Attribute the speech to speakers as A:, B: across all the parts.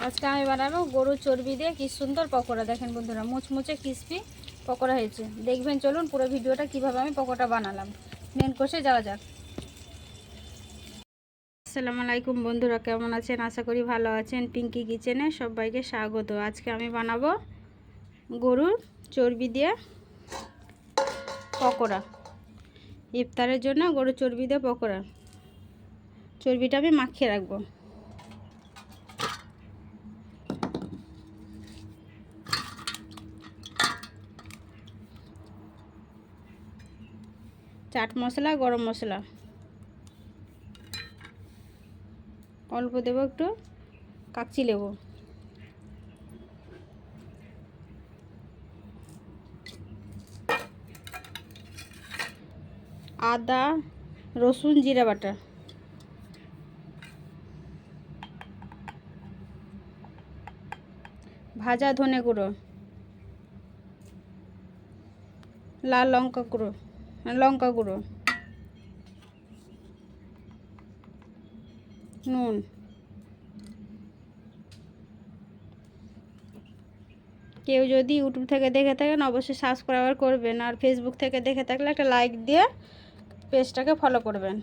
A: আজকে আমি বানাবো গরুর চর্বি দিয়ে কি সুন্দর পকোড়া। দেখেন বন্ধুরা, মুচমুচে ক্রিস্পি পকোড়া হয়েছে। দেখবেন, চলুন পুরো ভিডিওটা কিভাবে আমি পকোড়া বানালাম। মেন কোর্সে যাওয়া যাক। আসসালামু আলাইকুম বন্ধুরা, কেমন আছেন? আশা করি ভালো আছেন। পিঙ্কি কিচেনে সবাইকে স্বাগত। আজকে আমি বানাবো গরুর চর্বি দিয়ে পকোড়া। ইফতারের জন্য গরুর চর্বি দিয়ে পকোড়া। চর্বিটা আমি মাখিয়ে রাখবো। চাট মশলা, গরম মশলা অল্প দেবো, একটু কাচ্চি লেবু, আদা রসুন জিরা বাটা, ভাজা ধনে গুঁড়ো, লাল লঙ্কা গুঁড়ো, নুন, কেউ যদি ইউটিউব থেকে দেখে থাকেন অবশ্যই সাবস্ক্রাইব করবেন, আর ফেসবুক থেকে দেখে থাকলে একটা লাইক দিয়ে পেজটাকে ফলো করবেন।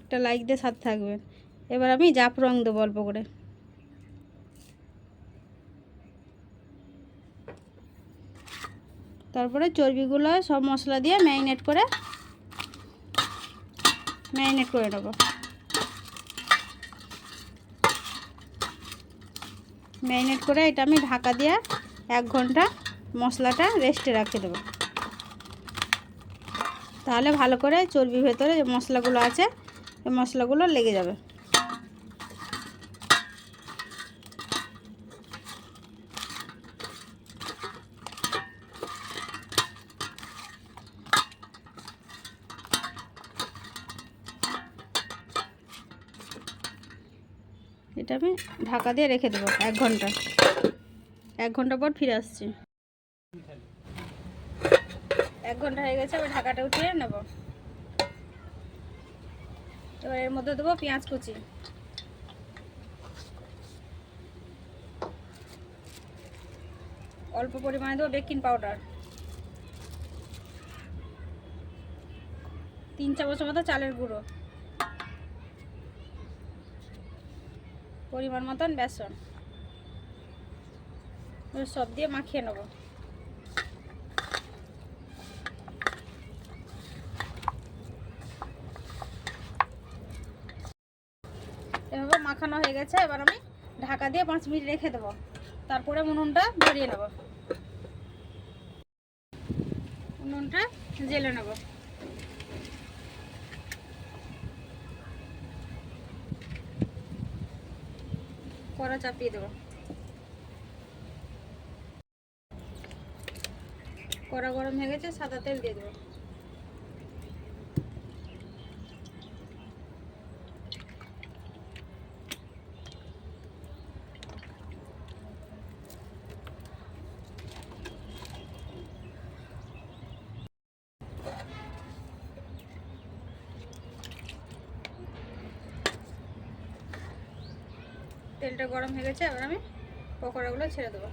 A: একটা লাইক দিয়ে সাথে থাকবেন। এবার আমি জাফরং দেবো অল্প করে। তারপরে চর্বিগুলো সব মশলা দিয়ে ম্যারিনেট করে নেব। ম্যারিনেট করে এটা আমি ঢাকা দিয়ে 1 ঘন্টা মশলাটা রেস্টে রেখে দেবো। তাহলে ভালো করে চর্বির ভেতরে যে মশলাগুলো আছে এই মশলাগুলো লেগে যাবে। এটা আমি ঢাকা দিয়ে রেখে দেবো 1 ঘন্টা। 1 ঘন্টা পর ফিরে আসছি। 1 ঘন্টা হয়ে গেছে, আমি ঢাকাটা উঠিয়ে নেব। এবার এর মধ্যে দেবো পেঁয়াজ কুচি, অল্প পরিমাণে দেবো বেকিং পাউডার, 3 চামচের মতো চালের গুঁড়ো, পরিমাণ মতন বেসন, সব দিয়ে মাখিয়ে নেব। এভাবে মাখানো হয়ে গেছে। এবার আমি ঢাকা দিয়ে 5 মিনিট রেখে দেবো। তারপরে উনুনটা ধরিয়ে নেব, উনুনটা জ্বেলে নেব। কড়া চাপিয়ে দেবো। কড়া গরম হয়ে গেছে, সাদা তেল দিয়ে দেবো। তেলটা গরম হয়ে গেছে, এবার আমি পকোড়াগুলো ছেড়ে দেবো।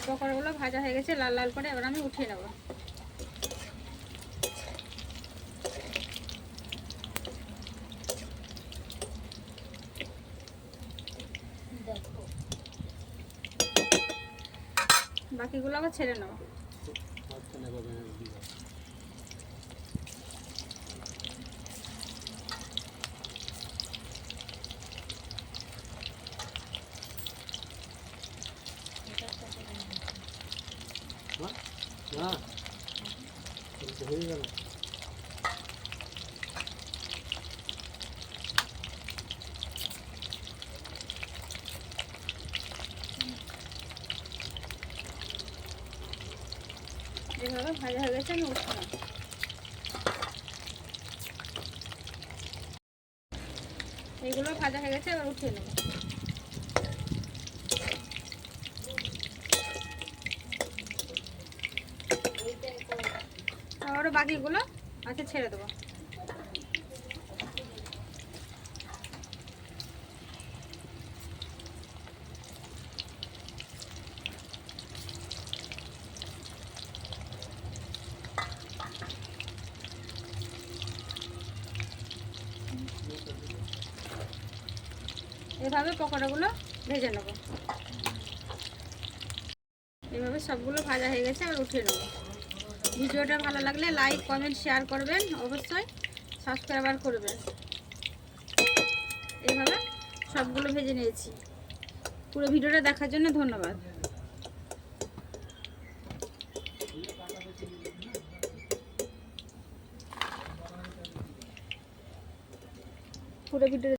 A: পকোড়াগুলো ভাজা হয়ে গেছে লাল লাল করে। এবার আমি উঠিয়ে নেব। বাকিগুলো আবার ছেড়ে নেব। এভাবে ভাজা হয়ে গেছে, আমি উঠলাম। এইগুলো ভাজা হয়ে গেছে, এবার উঠিয়ে নেব। আবারও বাকিগুলো আচ্ছা ছেড়ে দেবো। এভাবে পকোড়াগুলো ভেজে নেব। এভাবে সবগুলো ভাজা হয়ে গেছে, আর উঠিয়ে নেব। ভিডিওটা ভালো লাগলে লাইক কমেন্ট শেয়ার করবেন, অবশ্যই সাবস্ক্রাইব করবেন। এইভাবে সবগুলো ভেজে নিয়েছি। পুরো ভিডিওটা দেখার জন্য ধন্যবাদ। পুরো ভিডিও